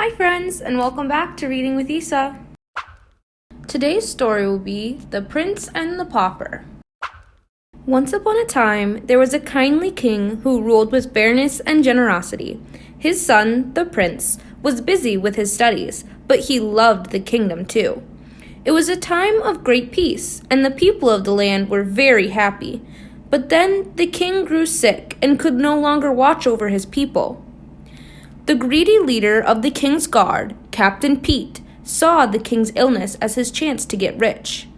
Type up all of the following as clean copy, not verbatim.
Hi friends, and welcome back to Reading with Isa. Today's story will be The Prince and the Pauper. Once upon a time, there was a kindly king who ruled with fairness and generosity. His son, the prince, was busy with his studies, but he loved the kingdom too. It was a time of great peace, and the people of the land were very happy. But then the king grew sick and could no longer watch over his people. The greedy leader of the king's guard, Captain Pete, saw the king's illness as his chance to get rich.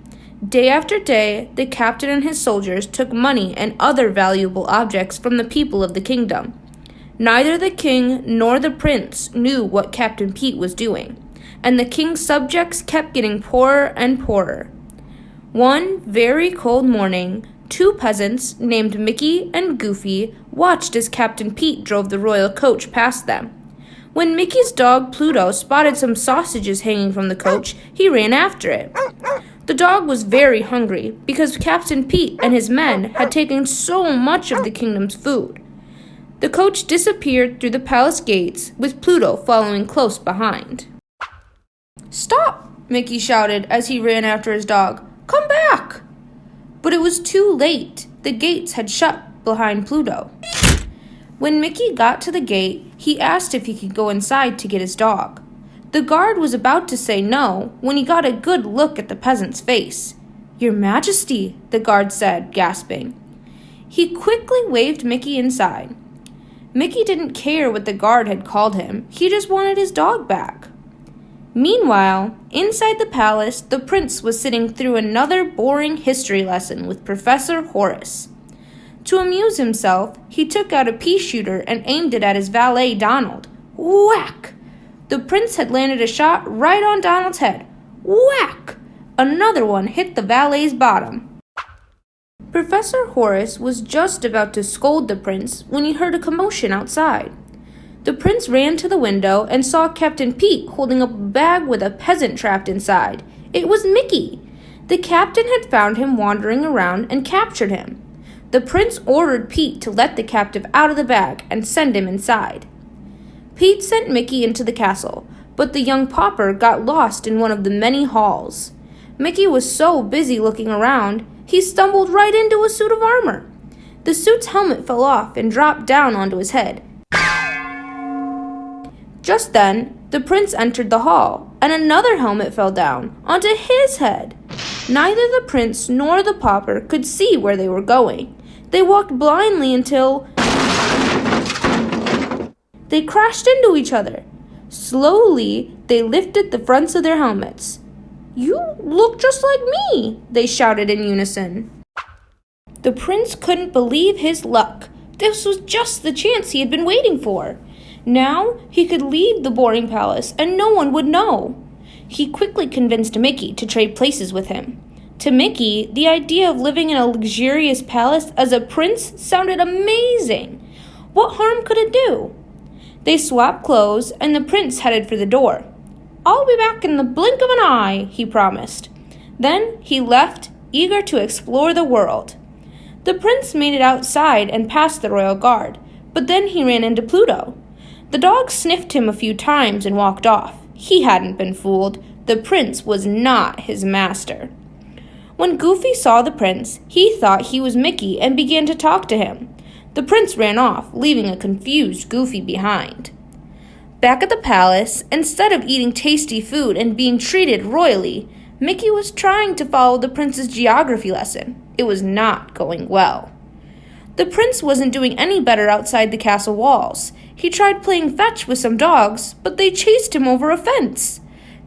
Day after day, the captain and his soldiers took money and other valuable objects from the people of the kingdom. Neither the king nor the prince knew what Captain Pete was doing, and the king's subjects kept getting poorer and poorer. One very cold morning, two peasants named Mickey and Goofy watched as Captain Pete drove the royal coach past them. When Mickey's dog Pluto spotted some sausages hanging from the coach, he ran after it. The dog was very hungry because Captain Pete and his men had taken so much of the kingdom's food. The coach disappeared through the palace gates, with Pluto following close behind. "Stop!" Mickey shouted as he ran after his dog. "Come back!" But it was too late. The gates had shut behind Pluto. When Mickey got to the gate, he asked if he could go inside to get his dog. The guard was about to say no when he got a good look at the peasant's face. "Your Majesty," the guard said, gasping. He quickly waved Mickey inside. Mickey didn't care what the guard had called him. He just wanted his dog back. Meanwhile, inside the palace, the prince was sitting through another boring history lesson with Professor Horace. To amuse himself, he took out a pea shooter and aimed it at his valet, Donald. Whack! The prince had landed a shot right on Donald's head. Whack! Another one hit the valet's bottom. Professor Horace was just about to scold the prince when he heard a commotion outside. The prince ran to the window and saw Captain Pete holding up a bag with a peasant trapped inside. It was Mickey. The captain had found him wandering around and captured him. The prince ordered Pete to let the captive out of the bag and send him inside. Pete sent Mickey into the castle, but the young pauper got lost in one of the many halls. Mickey was so busy looking around, he stumbled right into a suit of armor. The suit's helmet fell off and dropped down onto his head. Just then, the prince entered the hall, and another helmet fell down onto his head. Neither the prince nor the pauper could see where they were going. They walked blindly until they crashed into each other. Slowly, they lifted the fronts of their helmets. "You look just like me," they shouted in unison. The prince couldn't believe his luck. This was just the chance he had been waiting for. Now he could leave the boring palace and no one would know. He quickly convinced Mickey to trade places with him. To Mickey, the idea of living in a luxurious palace as a prince sounded amazing. What harm could it do? They swapped clothes and the prince headed for the door. "I'll be back in the blink of an eye," he promised. Then he left, eager to explore the world. The prince made it outside and past the royal guard, but then he ran into Pluto. The dog sniffed him a few times and walked off. He hadn't been fooled. The prince was not his master. When Goofy saw the prince, he thought he was Mickey and began to talk to him. The prince ran off, leaving a confused Goofy behind. Back at the palace, instead of eating tasty food and being treated royally, Mickey was trying to follow the prince's geography lesson. It was not going well. The prince wasn't doing any better outside the castle walls. He tried playing fetch with some dogs, but they chased him over a fence.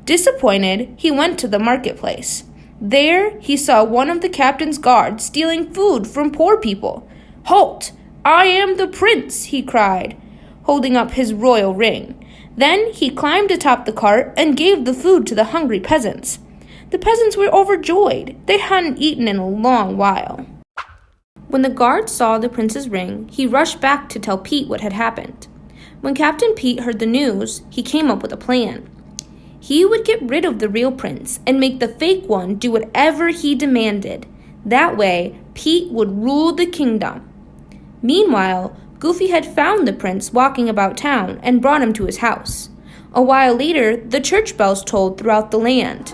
Disappointed, he went to the marketplace. There, he saw one of the captain's guards stealing food from poor people. "Halt! I am the prince!" he cried, holding up his royal ring. Then he climbed atop the cart and gave the food to the hungry peasants. The peasants were overjoyed. They hadn't eaten in a long while. When the guard saw the prince's ring, he rushed back to tell Pete what had happened. When Captain Pete heard the news, he came up with a plan. He would get rid of the real prince and make the fake one do whatever he demanded. That way, Pete would rule the kingdom. Meanwhile, Goofy had found the prince walking about town and brought him to his house. A while later, the church bells tolled throughout the land.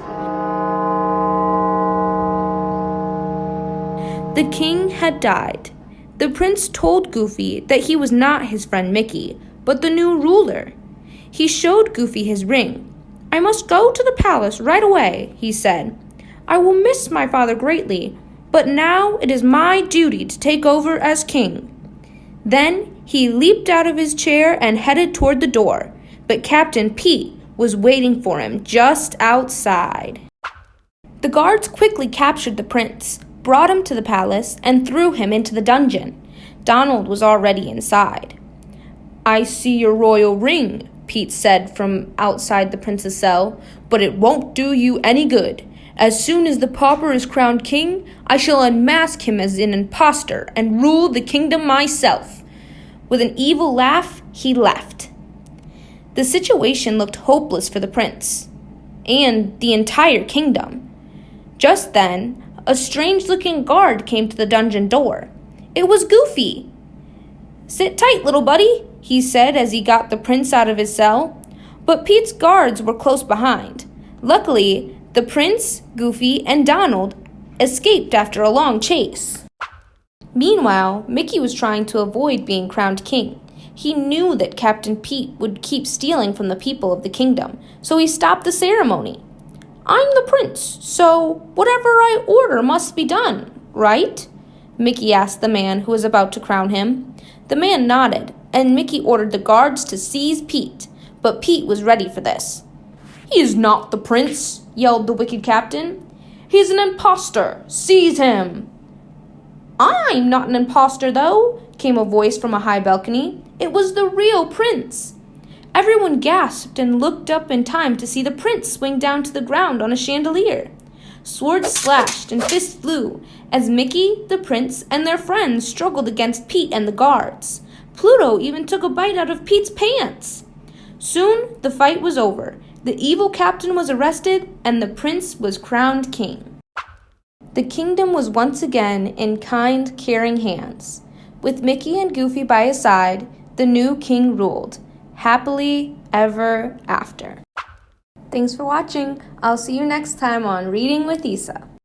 The king had died. The prince told Goofy that he was not his friend Mickey, but the new ruler. He showed Goofy his ring. "I must go to the palace right away," he said. "I will miss my father greatly, but now it is my duty to take over as king." Then he leaped out of his chair and headed toward the door, but Captain Pete was waiting for him just outside. The guards quickly captured the prince, brought him to the palace, and threw him into the dungeon. Donald was already inside. "I see your royal ring," Pete said from outside the prince's cell, "but it won't do you any good. As soon as the pauper is crowned king, I shall unmask him as an impostor and rule the kingdom myself." With an evil laugh, he left. The situation looked hopeless for the prince and the entire kingdom. Just then, a strange-looking guard came to the dungeon door. It was Goofy. "Sit tight, little buddy," he said as he got the prince out of his cell. But Pete's guards were close behind. Luckily, the prince, Goofy, and Donald escaped after a long chase. Meanwhile, Mickey was trying to avoid being crowned king. He knew that Captain Pete would keep stealing from the people of the kingdom, so he stopped the ceremony. "I'm the prince, so whatever I order must be done, right?" Mickey asked the man who was about to crown him. The man nodded, and Mickey ordered the guards to seize Pete, but Pete was ready for this. "He is not the prince," yelled the wicked captain. "He is an impostor. Seize him." "I'm not an impostor, though," came a voice from a high balcony. It was the real prince. Everyone gasped and looked up in time to see the prince swing down to the ground on a chandelier. Swords slashed and fists flew as Mickey, the prince, and their friends struggled against Pete and the guards. Pluto even took a bite out of Pete's pants. Soon the fight was over. The evil captain was arrested, and the prince was crowned king. The kingdom was once again in kind, caring hands. With Mickey and Goofy by his side, the new king ruled, happily ever after. Thanks for watching. I'll see you next time on Reading with Isa.